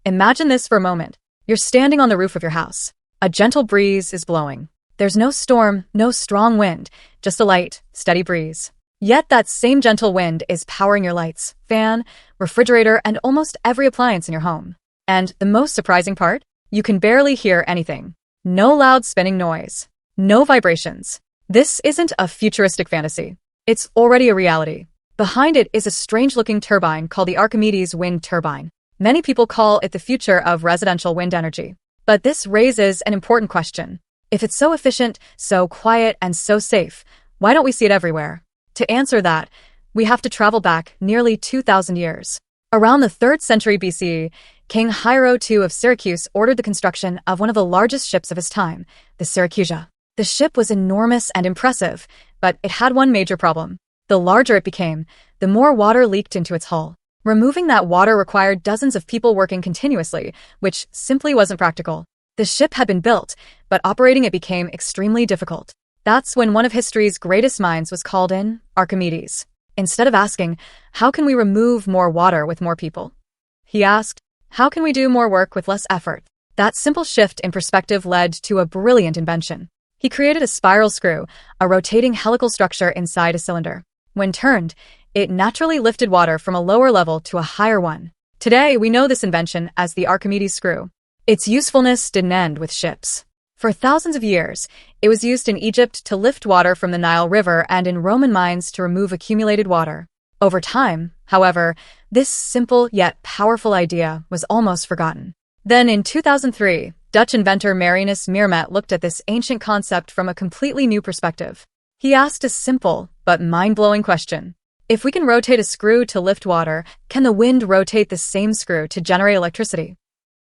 Imagine this for a moment. You're standing on the roof of your house. A gentle breeze is blowing. There's no storm, no strong wind, just a light, steady breeze. Yet that same gentle wind is powering your lights, fan, refrigerator, and almost every appliance in your home. And the most surprising part? You can barely hear anything. No loud spinning noise. No vibrations. This isn't a futuristic fantasy. It's already a reality. Behind it is a strange-looking turbine called the Archimedes Wind Turbine. Many people call it the future of residential wind energy. But this raises an important question. If it's so efficient, so quiet, and so safe, why don't we see it everywhere? To answer that, we have to travel back nearly 2,000 years. Around the 3rd century BCE, King Hiero II of Syracuse ordered the construction of one of the largest ships of his time, the Syracusa. The ship was enormous and impressive, but it had one major problem. The larger it became, the more water leaked into its hull. Removing that water required dozens of people working continuously, which simply wasn't practical. The ship had been built, but operating it became extremely difficult. That's when one of history's greatest minds was called in, Archimedes. Instead of asking, how can we remove more water with more people? He asked, how can we do more work with less effort? That simple shift in perspective led to a brilliant invention. He created a spiral screw, a rotating helical structure inside a cylinder. When turned, it naturally lifted water from a lower level to a higher one. Today, we know this invention as the Archimedes Screw. Its usefulness didn't end with ships. For thousands of years, it was used in Egypt to lift water from the Nile River and in Roman mines to remove accumulated water. Over time, however, this simple yet powerful idea was almost forgotten. Then in 2003, Dutch inventor Marinus Meermet looked at this ancient concept from a completely new perspective. He asked a simple but mind-blowing question. If we can rotate a screw to lift water, can the wind rotate the same screw to generate electricity?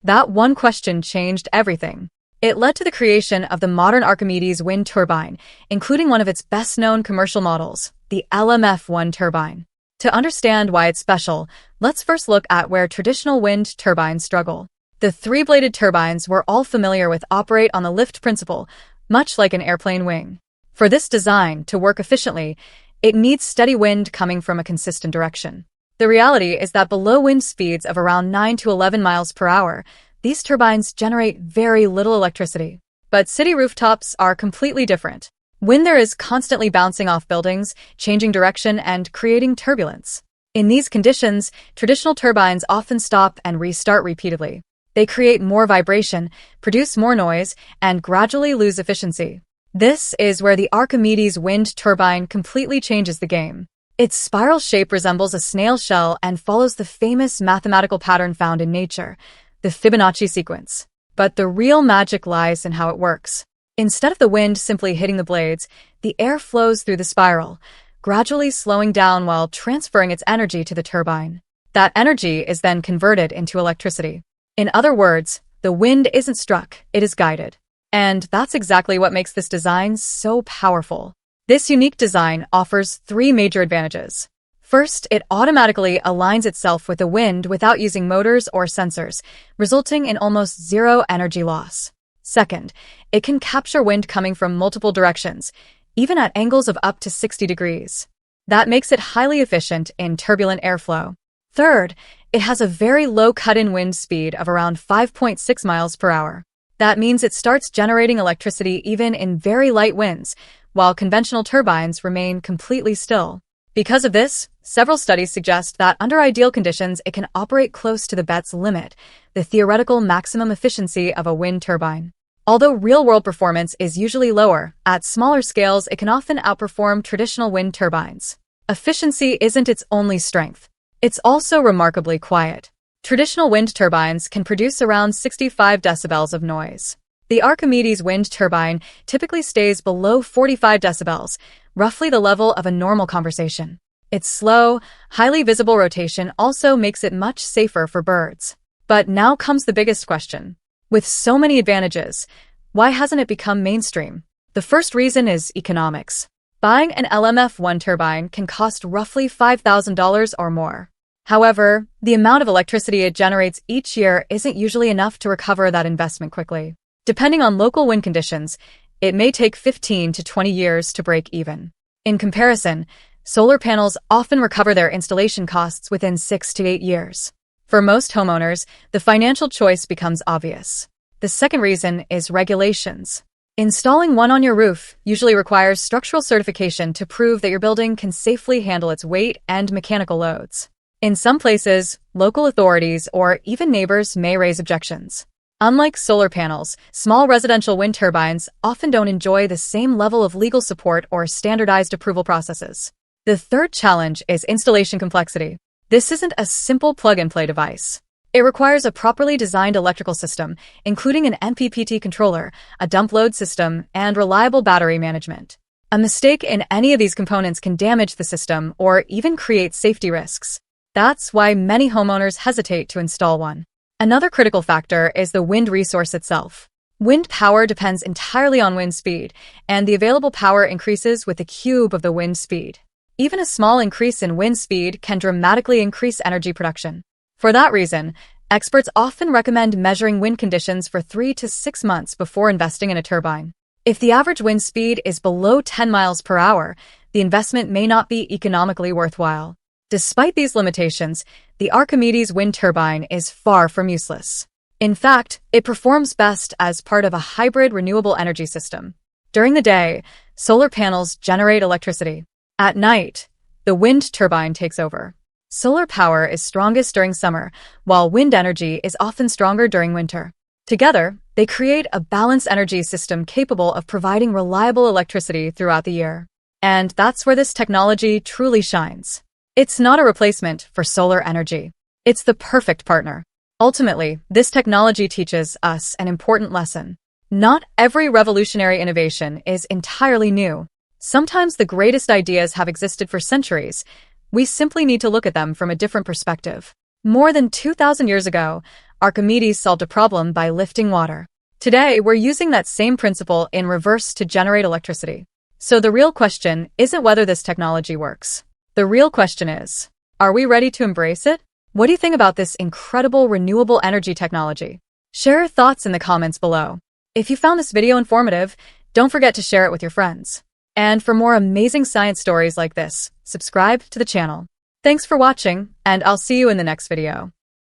That one question changed everything. It led to the creation of the modern Archimedes Wind Turbine, including one of its best-known commercial models, the LMF1 Turbine. To understand why it's special, let's first look at where traditional wind turbines struggle. The three-bladed turbines we're all familiar with operate on the lift principle, much like an airplane wing. For this design to work efficiently, it needs steady wind coming from a consistent direction. The reality is that below wind speeds of around 9 to 11 miles per hour, these turbines generate very little electricity. But city rooftops are completely different. Wind there is constantly bouncing off buildings, changing direction, and creating turbulence. In these conditions, traditional turbines often stop and restart repeatedly. They create more vibration, produce more noise, and gradually lose efficiency. This is where the Archimedes Wind Turbine completely changes the game. Its spiral shape resembles a snail shell and follows the famous mathematical pattern found in nature, the Fibonacci sequence. But the real magic lies in how it works. Instead of the wind simply hitting the blades, the air flows through the spiral, gradually slowing down while transferring its energy to the turbine. That energy is then converted into electricity. In other words, the wind isn't struck, it is guided. And that's exactly what makes this design so powerful. This unique design offers 3 major advantages. First, it automatically aligns itself with the wind without using motors or sensors, resulting in almost zero energy loss. Second, it can capture wind coming from multiple directions, even at angles of up to 60 degrees. That makes it highly efficient in turbulent airflow. Third, it has a very low cut-in wind speed of around 5.6 miles per hour. That means it starts generating electricity even in very light winds, while conventional turbines remain completely still. Because of this, several studies suggest that under ideal conditions it can operate close to the BET's limit, the theoretical maximum efficiency of a wind turbine. Although real-world performance is usually lower, at smaller scales it can often outperform traditional wind turbines. Efficiency isn't its only strength. It's also remarkably quiet. Traditional wind turbines can produce around 65 decibels of noise. The Archimedes wind turbine typically stays below 45 decibels, roughly the level of a normal conversation. Its slow, highly visible rotation also makes it much safer for birds. But now comes the biggest question. With so many advantages, why hasn't it become mainstream? The first reason is economics. Buying an LMF1 turbine can cost roughly $5,000 or more. However, the amount of electricity it generates each year isn't usually enough to recover that investment quickly. Depending on local wind conditions, it may take 15 to 20 years to break even. In comparison, solar panels often recover their installation costs within 6 to 8 years. For most homeowners, the financial choice becomes obvious. The second reason is regulations. Installing one on your roof usually requires structural certification to prove that your building can safely handle its weight and mechanical loads. In some places, local authorities or even neighbors may raise objections. Unlike solar panels, small residential wind turbines often don't enjoy the same level of legal support or standardized approval processes. The third challenge is installation complexity. This isn't a simple plug-and-play device. It requires a properly designed electrical system, including an MPPT controller, a dump load system, and reliable battery management. A mistake in any of these components can damage the system or even create safety risks. That's why many homeowners hesitate to install one. Another critical factor is the wind resource itself. Wind power depends entirely on wind speed, and the available power increases with the cube of the wind speed. Even a small increase in wind speed can dramatically increase energy production. For that reason, experts often recommend measuring wind conditions for 3 to 6 months before investing in a turbine. If the average wind speed is below 10 miles per hour, the investment may not be economically worthwhile. Despite these limitations, the Archimedes Wind Turbine is far from useless. In fact, it performs best as part of a hybrid renewable energy system. During the day, solar panels generate electricity. At night, the wind turbine takes over. Solar power is strongest during summer, while wind energy is often stronger during winter. Together, they create a balanced energy system capable of providing reliable electricity throughout the year. And that's where this technology truly shines. It's not a replacement for solar energy. It's the perfect partner. Ultimately, this technology teaches us an important lesson. Not every revolutionary innovation is entirely new. Sometimes the greatest ideas have existed for centuries. We simply need to look at them from a different perspective. More than 2,000 years ago, Archimedes solved a problem by lifting water. Today, we're using that same principle in reverse to generate electricity. So the real question isn't whether this technology works. The real question is, are we ready to embrace it? What do you think about this incredible renewable energy technology? Share your thoughts in the comments below. If you found this video informative, don't forget to share it with your friends. And for more amazing science stories like this, subscribe to the channel. Thanks for watching, and I'll see you in the next video.